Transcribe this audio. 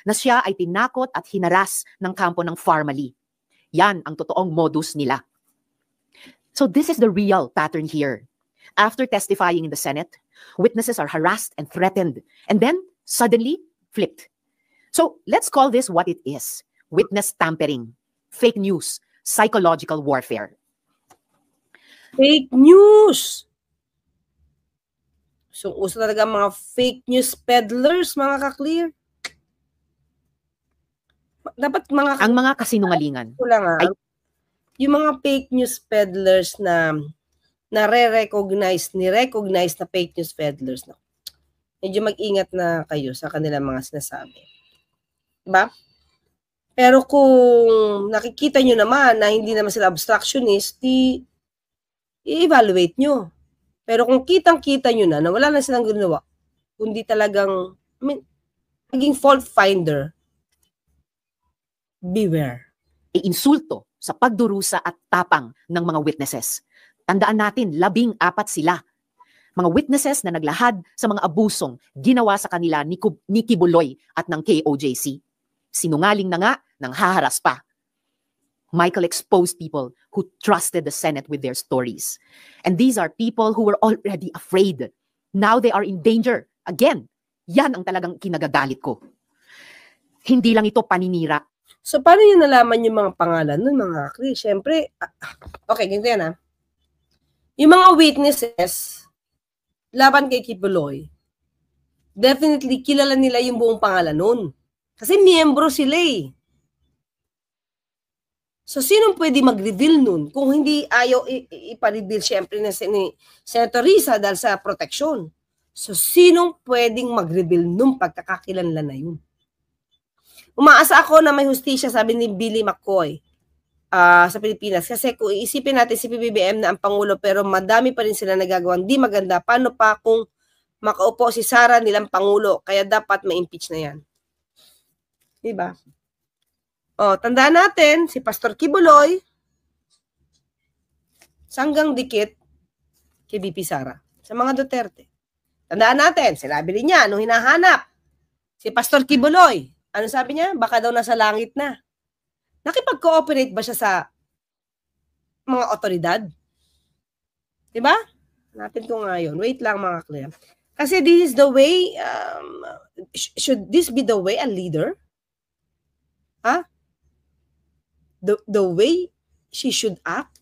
na siya ay tinakot at hinaras ng kampo ng Farmally. Yan ang totoong modus nila. So this is the real pattern here. After testifying in the Senate, witnesses are harassed and threatened, and then suddenly flipped. So let's call this what it is: witness tampering, fake news, psychological warfare. Fake news! So uso talaga mga fake news peddlers, mga ka-clear. Dapat ang mga kasinungalingan ay yung mga fake news peddlers na ni-recognize na fake news peddlers, no? Medyo mag-ingat na kayo sa kanilang mga sinasabi. Diba? Pero kung nakikita nyo naman na hindi naman sila obstructionist, i-evaluate nyo. Pero kung kitang-kita nyo na wala na silang ginawa, kundi talagang, naging fault finder, beware. Insulto sa pagdurusa at tapang ng mga witnesses. Tandaan natin, 14 sila. Mga witnesses na naglahad sa mga abusong ginawa sa kanila ni Kibuloy at ng KOJC. Sinungaling na nga, nang haharas pa. Michael exposed people who trusted the Senate with their stories. And these are people who were already afraid. Now they are in danger. Again, yan ang talagang kinagagalit ko. Hindi lang ito paninira. So, paano nyo nalaman yung mga pangalan nun, mga Chris? Siyempre, okay, ganito yan ha. Yung mga witnesses, laban kay Kibuloy, definitely kilala nila yung buong pangalan nun. Kasi miyembro sila eh. So, sinong pwede mag-reveal nun kung hindi ayaw ipa-reveal siyempre na ni Senator Risa dahil sa protection? So, sinong pwedeng mag-reveal nung pagkakakilanlan na yun? Umaasa ako na may hustisya, sabi ni Billy McCoy, sa Pilipinas. Kasi kung iisipin natin si PBBM na ang Pangulo, pero madami pa rin sila nagagawang di maganda. Paano pa kung makaupo si Sara nilang Pangulo? Kaya dapat ma-impeach na yan. Diba? O, tandaan natin, si Pastor Kibuloy, sanggang dikit kay BP Sara, sa mga Duterte. Tandaan natin, sinabi rin niya, nung hinahanap, si Pastor Kibuloy, ano sabi niya? Baka daw nasa langit na. Nakipag-cooperate ba siya sa mga otoridad? Diba? Hanapin ko nga yun. Wait lang, mga clear. Kasi this is the way, should this be the way a leader? The way she should act?